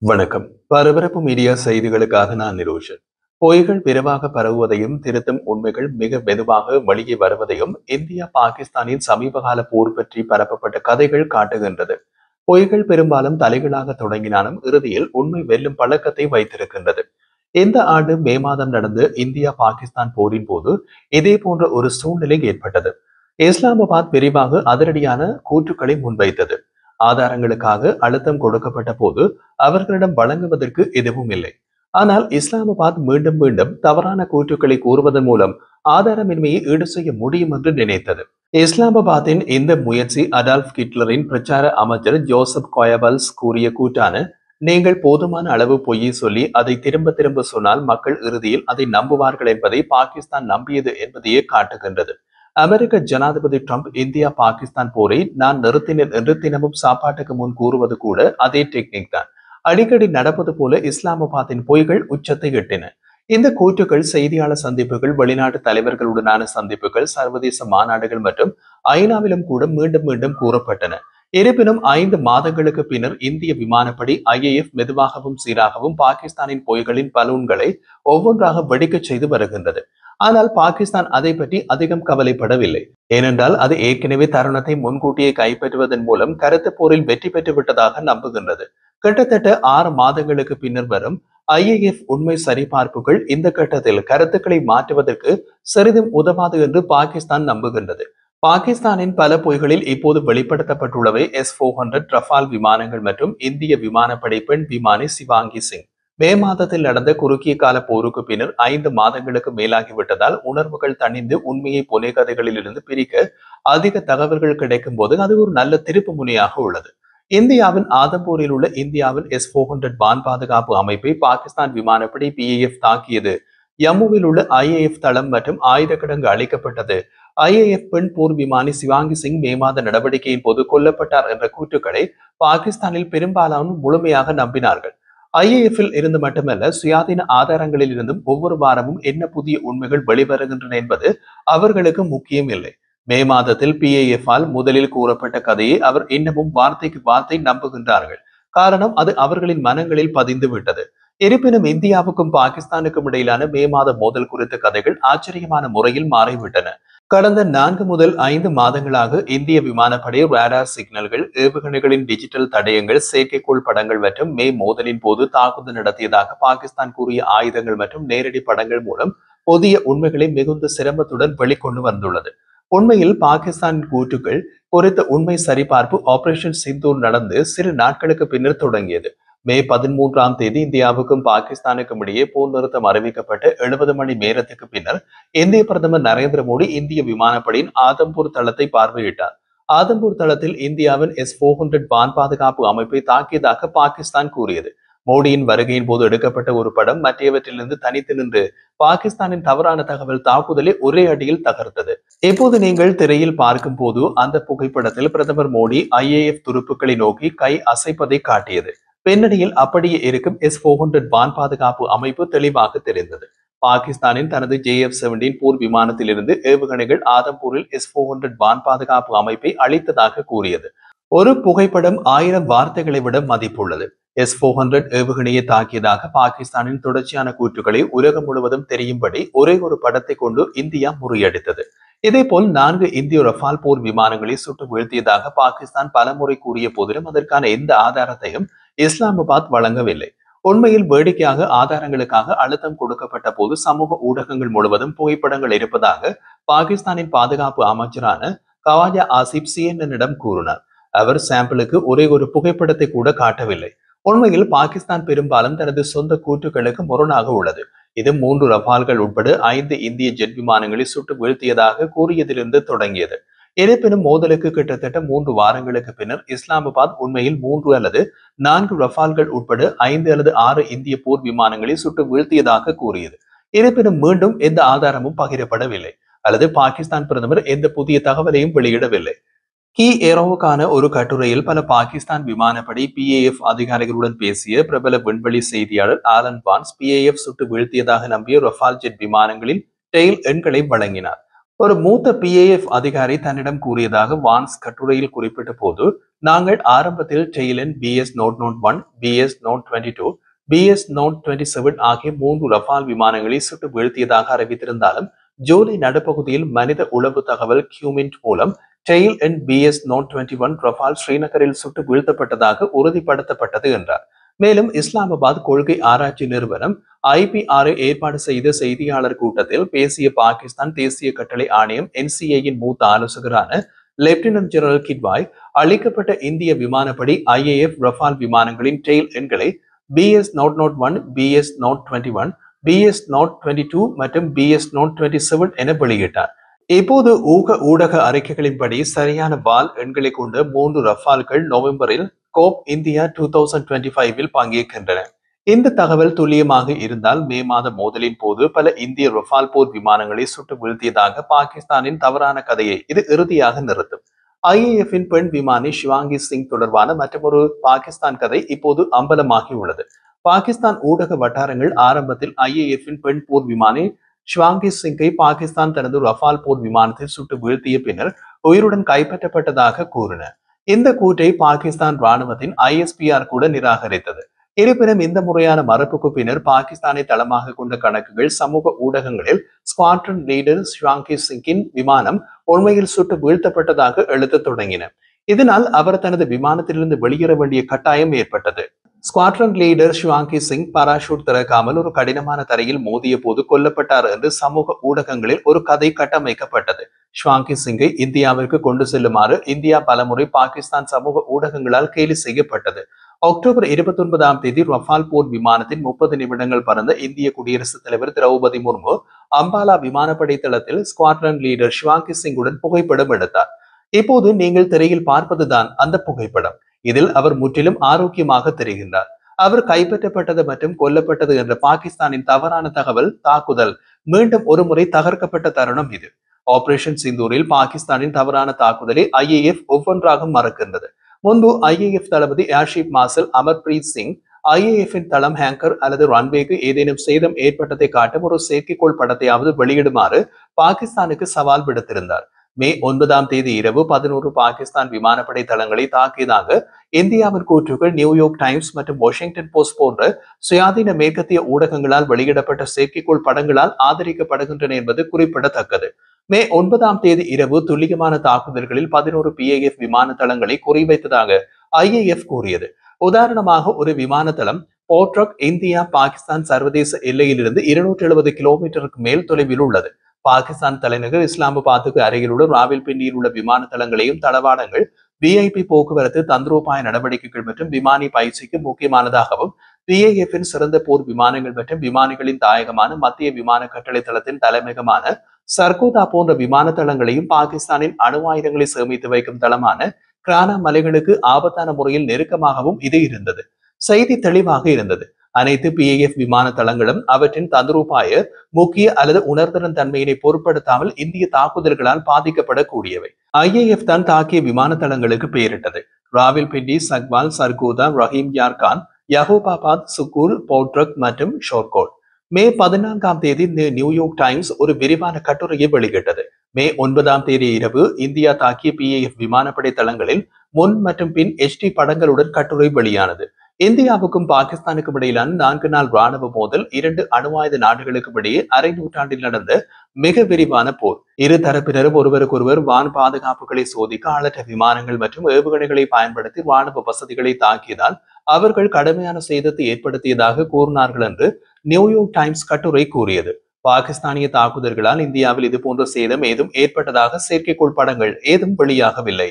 வணக்கம். பரபரப்பு மீடியா செய்திகளுக்காக நான் நிரோஷன். பொய்கள் விரைவாக பரவுவதையும் திருத்தும் உண்மைகள் மிக மெதுவாக வெளியே வருவதையும் இந்தியா பாகிஸ்தானின் சமீபகால போர் பற்றி பரப்பப்பட்ட கதைகள் காட்டுகின்றது. பொய்கள் பெரும்பாலும் தலைகளாக தொடங்கினாலும் இறுதியில் உண்மை வெல்லும் பழக்கத்தை வைத்திருக்கின்றது. இந்த ஆண்டு மே மாதம் நடந்த இந்தியா பாகிஸ்தான் போரின் போது இதே போன்ற ஒரு சூழ்நிலை ஏற்பட்டது. இஸ்லாமாபாத் விரிவாக அதிரடியான கூற்றுக்களை முன்வைத்தது. ஆதாரங்களுக்காக அழுத்தம் கொடுக்கப்பட்ட போது அவர்களிடம் வழங்குவதற்கு எதுவும் இல்லை. ஆனால் இஸ்லாமாபாத் மீண்டும் மீண்டும் தவறான கூற்றுக்களை கூறுவதன் மூலம் ஆதாரமின்மையை ஈடு செய்ய முடியும் என்று நினைத்தது. இஸ்லாமாபாத்தின் இந்த முயற்சி அடால்ஃப் ஹிட்லரின் பிரச்சார அமைச்சர் ஜோசப் கோயபல்ஸ் கூறிய கூட்டான நீங்கள் போதுமான அளவு பொய்யை சொல்லி அதை திரும்ப திரும்ப சொன்னால் மக்கள் இறுதியில் அதை நம்புவார்கள் என்பதை பாகிஸ்தான் நம்பியது என்பதையே காட்டுகின்றது. அமெரிக்க ஜனாதிபதி ட்ரம்ப் இந்தியா பாகிஸ்தான் போரை நான் நிறுத்தினேன் என்று தினமும் சாப்பாட்டுக்கு முன் கூறுவது கூட அதே டெக்னிக் தான். அடிக்கடி நடப்பது போல இஸ்லாமாபாத்தின் பொய்கள் உச்சத்தை எட்டின. இந்த கூற்றுக்கள் செய்தியாளர் சந்திப்புகள், வெளிநாட்டு தலைவர்களுடனான சந்திப்புகள், சர்வதேச மாநாடுகள் மற்றும் ஐநாவிலும் கூட மீண்டும் மீண்டும் கூறப்பட்டன. இருப்பினும் 5 மாதங்களுக்கு பின்னர் இந்திய விமானப்படை IAF மெதுவாகவும் சீராகவும் பாகிஸ்தானின் பொய்களின் பலூன்களை ஒவ்வொன்றாக வெடிக்கச் செய்து வருகின்றது. ஆனால் பாகிஸ்தான் அதை பற்றி அதிகம் கவலைப்படவில்லை. ஏனென்றால் அது ஏற்கனவே தருணத்தை முன்கூட்டியே கைப்பற்றுவதன் மூலம் கருத்து போரில் வெற்றி பெற்று விட்டதாக நம்புகின்றது. கிட்டத்தட்ட 6 மாதங்களுக்கு பின்னர் வரும் IAF உண்மை சரிபார்ப்புகள் இந்த கட்டத்தில் கருத்துக்களை மாற்றுவதற்கு சிறிதும் உதவாது என்று பாகிஸ்தான் நம்புகின்றது. பாகிஸ்தானின் பல பொய்களில் இப்போது வெளிப்படுத்தப்பட்டுள்ளவை S-400 ரஃபால் விமானங்கள் மற்றும் இந்திய விமானப்படை பெண் விமானி சிவாங்கி சிங். மே மாதத்தில் நடந்த குறுகிய கால போருக்கு பின்னர் 5 மாதங்களுக்கு மேலாகிவிட்டதால் உணர்வுகள் தணிந்து உண்மையை புனைகதைகளில் இருந்து பிரிக்க அதிக தகவல்கள் கிடைக்கும் போது அது ஒரு நல்ல திருப்பு முனையாக உள்ளது. இந்தியாவின் ஆதம்பூரில் உள்ள இந்தியாவின் S-400 வான் பாதுகாப்பு அமைப்பை பாகிஸ்தான் விமானப்படை PAF தாக்கியது. ஜம்முவில் உள்ள IAF தளம் மற்றும் ஆயுத கிடங்கு அளிக்கப்பட்டது. IAF பெண் போர் விமானி சிவாங்கி சிங் மே மாத நடவடிக்கையின் போது கொல்லப்பட்டார் என்ற கூற்றுக்களை பாகிஸ்தானில் பெரும்பாலான முழுமையாக நம்பினார்கள். IAF-இல் இருந்து மட்டுமல்ல, சுயாதீன ஆதாரங்களில் இருந்தும் ஒவ்வொரு வாரமும் என்ன புதிய உண்மைகள் வெளிவருகின்றன என்பது அவர்களுக்கு முக்கியம் இல்லை. மே மாதத்தில் PAF-ஆல் முதலில் கூறப்பட்ட கதையை அவர் இன்னமும் வார்த்தைக்கு வார்த்தை நம்புகின்றார்கள். காரணம் அது அவர்களின் மனங்களில் பதிந்து விட்டது. இருப்பினும் இந்தியாவுக்கும் பாகிஸ்தானுக்கும் இடையிலான மே மாத மோதல் குறித்த கதைகள் ஆச்சரியமான முறையில் மாறிவிட்டன. கடந்த 4 முதல் 5 மாதங்களாக இந்திய விமானப்படை ரேடார் சிக்னல்கள், ஏவுகணைகளின் டிஜிட்டல் தடயங்கள், செயற்கைக்கோள் படங்கள் மற்றும் மே மோதலின் போது தாக்குதல் நடத்தியதாக பாகிஸ்தான் கூறிய ஆயுதங்கள் மற்றும் நேரடி படங்கள் மூலம் புதிய உண்மைகளை மிகுந்த சிரமத்துடன் வெளிக்கொண்டு வந்துள்ளது. உண்மையில் பாகிஸ்தானின் கூற்றுக்கள் குறித்த உண்மை சரிபார்ப்பு ஆபரேஷன் சிந்தூர் நடந்து சில நாட்களுக்கு பின்னர் தொடங்கியது. மே 13ஆம் தேதி இந்தியாவுக்கும் பாகிஸ்தானுக்கும் இடையே போர் நிறுத்தம் அறிவிக்கப்பட்ட 70 மணி நேரத்துக்கு பின்னர் இந்திய பிரதமர் நரேந்திர மோடி இந்திய விமானப்படையின் ஆதம்பூர் தளத்தை பார்வையிட்டார். ஆதம்பூர் தளத்தில் இந்தியாவின் S-400 வான் பாதுகாப்பு அமைப்பை தாக்கியதாக பாகிஸ்தான் கூறியது. மோடியின் வருகையின் போது எடுக்கப்பட்ட ஒரு படம் மற்றவற்றிலிருந்து தனித்து நின்று பாகிஸ்தானின் தவறான தகவல் தாக்குதலை ஒரே அடியில் தகர்த்தது. இப்போது நீங்கள் திரையில் பார்க்கும் போது அந்த புகைப்படத்தில் பிரதமர் மோடி IAF துருப்புக்களை நோக்கி கை அசைப்பதை காட்டியது. பின்னணியில் அப்படியே இருக்கும் S-400 வான் பாதுகாப்பு அமைப்பு தெளிவாக தெரிந்தது. பாகிஸ்தானின் தனது JF-17 போர் விமானத்திலிருந்து ஏவுகணைகள் ஆதம்பூரில் S-400 வான் பாதுகாப்பு அமைப்பை அளித்ததாக கூறியது. ஒரு புகைப்படம் 1000 வார்த்தைகளை விட மதிப்புள்ளது. S-400 ஏவுகணையை தாக்கியதாக பாகிஸ்தானின் தொடர்ச்சியான கூற்றுக்களை உலகம் முழுவதும் தெரியும்படி ஒரே ஒரு படத்தை கொண்டு இந்தியா முறியடித்தது. இதேபோல் 4 இந்திய ரஃபால் போர் விமானங்களை சுட்டு வீழ்த்தியதாக பாகிஸ்தான் பலமுறை கூறிய போதிலும் அதற்கான எந்த ஆதாரத்தையும் இஸ்லாமாபாத் வழங்கவில்லை. உண்மையில் வேடிக்கையாக ஆதாரங்களுக்காக அழுத்தம் கொடுக்கப்பட்ட போது சமூக ஊடகங்கள் முழுவதும் புகைப்படங்கள் இருப்பதாக பாகிஸ்தானின் பாதுகாப்பு அமைச்சரான கவாஜா ஆசிப் CNN-இடம் கூறினார். அவர் சாம்பிளுக்கு ஒரே ஒரு புகைப்படத்தை கூட காட்டவில்லை. உண்மையில் பாகிஸ்தான் பெரும்பாலும் தனது சொந்த கூற்றுக்களுக்கு முரணாக உள்ளது. இது 3 ரஃபால்கள் உட்பட 5 இந்திய ஜெட் விமானங்களை சுட்டு வீழ்த்தியதாக கூறியதிலிருந்து தொடங்கியது. இருப்பினும் மோதலுக்கு கிட்டத்தட்ட 3 வாரங்களுக்கு பின்னர் இஸ்லாமாபாத் உண்மையில் 3 அல்லது 4 ரஃபால்கள் உட்பட 5 அல்லது 6 இந்திய போர் விமானங்களை சுட்டு வீழ்த்தியதாக கூறியது. இருப்பினும் மீண்டும் எந்த ஆதாரமும் பகிரப்படவில்லை அல்லது பாகிஸ்தான் பிரதமர் எந்த புதிய தகவலையும் வெளியிடவில்லை. கி ஏரோவுக்கான ஒரு கட்டுரையில் பல பாகிஸ்தான் விமானப்படை PAF அதிகாரிகளுடன் பேசிய பிரபல விண்வெளி செய்தியாளர் ஆலன் பான்ஸ் PAF சுட்டு வீழ்த்தியதாக நம்பிய ரஃபால் ஜெட் விமானங்களின் டெயில் எண்களை வழங்கினார். ஒரு மூத்த PAF அதிகாரி தன்னிடம் கூறியதாக வான்ஸ் கட்டுரையில் குறிப்பிட்ட போது, நாங்கள் ஆரம்பத்தில் டெய்லன் BS-Note 1, BS-Note 22, BS-Note 27 ஆகிய 3 ரஃபால் விமானங்களை சுட்டு வீழ்த்தியதாக அறிவித்திருந்தாலும், ஜூலை நடுப்பகுதியில் மனித உளவு தகவல் கியூமின்ட் மூலம் டெயில் என் BS-Note 21 ரஃபால் ஸ்ரீநகரில் சுட்டு வீழ்த்தப்பட்டதாக உறுதிப்படுத்தப்பட்டது என்றார். மேலும் இஸ்லாமாபாத் கொள்கை ஆராய்ச்சி நிறுவனம் IPRA ஏற்பாடு செய்த செய்தியாளர் கூட்டத்தில் பேசிய பாகிஸ்தான் தேசிய கட்டளை ஆணையம் NCAயின் மூத்த ஆலோசகரான லெப்டினன்ட் ஜெனரல் கிட்வாய், அளிக்கப்பட்ட இந்திய விமானப்படி IAF ரஃபால் விமானங்களின் டெயில் எண்களை BS-Note 1, BS-Note 21, BS-Note 22 மற்றும் BS-Note 27 என வெளியிட்டார். இப்போது ஊடக அறிக்கைகளின்படி சரியான வால் எண்களை கொண்ட 3 ரஃபால்கள் நவம்பரில் கோப் இந்தியா 2025 பங்கேற்கின்றன. இந்த தகவல் துல்லியமாக இருந்தால் மே மாத மோதலின் போது பல இந்திய ரஃபால் போர் விமானங்களை சுட்டு வீழ்த்தியதாக பாகிஸ்தானின் தவறான கதையை இது இறுதியாக நிறுத்தும். IAFின் பெண் விமானி ஷிவாங்கி சிங் தொடர்பான மற்றொரு பாகிஸ்தான் கதை இப்போது அம்பலமாகியுள்ளது. பாகிஸ்தான் ஊடக வட்டாரங்கள் ஆரம்பத்தில் IAFின் பெண் போர் விமானி ஷிவாங்கி சிங்கை பாகிஸ்தான் தனது ரஃபால் போர் விமானத்தில் சுட்டு வீழ்த்திய பின்னர் உயிருடன் கைப்பற்றப்பட்டதாக கூறின. இந்த கூற்றை பாகிஸ்தான் ராணுவத்தின் ISPR கூட நிராகரித்தது. இருப்பினும் இந்த முறையான மறுப்புக்கு பின்னர் பாகிஸ்தானை தளமாக கொண்ட கணக்குகள் சமூக ஊடகங்களில் ஸ்குவாட்ரன் லீடர் ஷிவாங்கி சிங்கின் விமானம் உண்மையில் சுட்டு வீழ்த்தப்பட்டதாக எழுத தொடங்கின. இதனால் அவர் தனது விமானத்திலிருந்து வெளியேற வேண்டிய கட்டாயம் ஏற்பட்டது. Squadron leader Shivangi Singh parachute திறக்காமல் ஒரு கடினமான தரையில் மோதிய போது கொல்லப்பட்டார் என்று சமூக ஊடகங்களில் ஒரு கதை கட்டமைக்கப்பட்டது. ஷிவாங்கி சிங்கை இந்தியாவிற்கு கொண்டு செல்லுமாறு இந்தியா பலமுறை பாகிஸ்தான் சமூக ஊடகங்களால் கேலி செய்யப்பட்டது. அக்டோபர் 29 ரஃபால் போர் விமானத்தின் 30 நிமிடங்கள் பறந்த இந்திய குடியரசுத் தலைவர் திரௌபதி முர்மு அம்பாலா விமானப்படை தளத்தில் ஸ்குவாட்ரன் லீடர் ஷிவாங்கி சிங்குடன் புகைப்படம் எடுத்தார். இப்போது நீங்கள் திரையில் பார்ப்பதுதான் அந்த புகைப்படம். இதில் அவர் முற்றிலும் ஆரோக்கியமாக தெரிகின்றார். அவர் கைப்பற்றப்பட்டது மற்றும் கொல்லப்பட்டது என்ற பாகிஸ்தானின் தவறான தகவல் தாக்குதல் மீண்டும் ஒரு முறை தகர்க்கப்பட்ட தருணம் இது. ஆபரேஷன் சிந்தூரில் பாகிஸ்தானின் தவறான தாக்குதலை IAF ஒவ்வொன்றாக மறக்கின்றது. முன்பு IAF தளபதி ஏர்ஷீப் மார்ஷல் அமர்பிரீத் சிங் IAFின் தளம் ஹேங்கர் அல்லது ரன்வேக்கு ஏதேனும் சேதம் ஏற்பட்டதை காட்டும் ஒரு செயற்கைக்கோள் படத்தையாவது வெளியிடுமாறு பாகிஸ்தானுக்கு சவால் விடுத்திருந்தார். மே 9 இரவு 11 பாகிஸ்தான் விமானப்படை தளங்களை தாக்கியதாக இந்தியாவின் கூற்றுகள் நியூயார்க் டைம்ஸ் மற்றும் வாஷிங்டன் போஸ்ட் போன்ற சுயாதீன மேற்கத்திய ஊடகங்களால் வெளியிடப்பட்ட செயற்கைக்கோள் படங்களால் ஆதரிக்கப்படுகின்றன என்பது குறிப்பிடத்தக்கது. மே 9 இரவு துல்லியமான தாக்குதல்களில் 11 PAF விமான தளங்களை குறிவைத்ததாக IAF கூறியது. உதாரணமாக ஒரு விமான தளம் போர்ட்ரக் இந்தியா பாகிஸ்தான் சர்வதேச எல்லையிலிருந்து 270 கிலோமீட்டருக்கு மேல் தொலைவில் உள்ளது. பாகிஸ்தான் தலைநகர் இஸ்லாமாபாத்துக்கு அருகிலுள்ள ராவல்பிண்டியில் உள்ள விமான தளங்களையும் தளவாடங்கள் VIP போக்குவரத்து தந்திரோபாய நடவடிக்கைகள் மற்றும் விமானி பயிற்சிக்கு முக்கியமானதாகவும் PAFின் சிறந்த போர் விமானங்கள் மற்றும் விமானிகளின் தாயகமான மத்திய விமான கட்டளை தளத்தின் தலைமையகமான சர்கோதா போன்ற விமான தளங்களையும் பாகிஸ்தானின் அணு ஆயுதங்களை சேமித்து வைக்கும் தளமான கிரானா மலைகளுக்கு ஆபத்தான முறையில் நெருக்கமாகவும் இது இருந்தது. செய்தி தெளிவாக இருந்தது. அனைத்து PAF விமான தளங்களும் அவற்றின் தந்திரோபாய முக்கிய அல்லது உணர்திறன் தன்மையினை பொருட்படுத்தாமல் இந்திய தாக்குதல்களால் பாதிக்கப்படக்கூடியவை. IAF தான் தாக்கிய விமான தளங்களுக்கு பெயரிட்டது. ராவல்பிண்டி, சக்வால், சர்கோதா, ரஹீம் யார்கான், யகோபாபாத், சுக்கூர், போட்ரக் மற்றும் ஷோர்கோட். மே 14 நியூயார்க் டைம்ஸ் ஒரு விரிவான கட்டுரையை வெளியிட்டது. மே 9 இரவு இந்தியா தாக்கிய PAF விமானப்படை தளங்களில் முன் மற்றும் பின் HD படங்களுடன் கட்டுரை வெளியானது. இந்தியாவுக்கும் பாகிஸ்தானுக்கும் இடையிலான 4 நாள் ராணுவ மோதல் 2 அணு ஆயுத நாடுகளுக்கும் இடையே அரை நூற்றாண்டில் நடந்த மிக விரிவான போர். இரு தரப்பினரும் ஒருவருக்கொருவர் வான் பாதுகாப்புகளை சோதிக்க ஆளற்ற விமானங்கள் மற்றும் ஏவுகணைகளை பயன்படுத்தி ராணுவ வசதிகளை தாக்கியதால் அவர்கள் கடுமையான சேதத்தை ஏற்படுத்தியதாக கூறினார்கள் என்று நியூயார்க் டைம்ஸ் கட்டுரை கூறியது. பாகிஸ்தானிய தாக்குதல்களால் இந்தியாவில் இதுபோன்ற சேதம் ஏதும் ஏற்பட்டதாக செயற்கைக்கோள் படங்கள் ஏதும் வெளியாகவில்லை.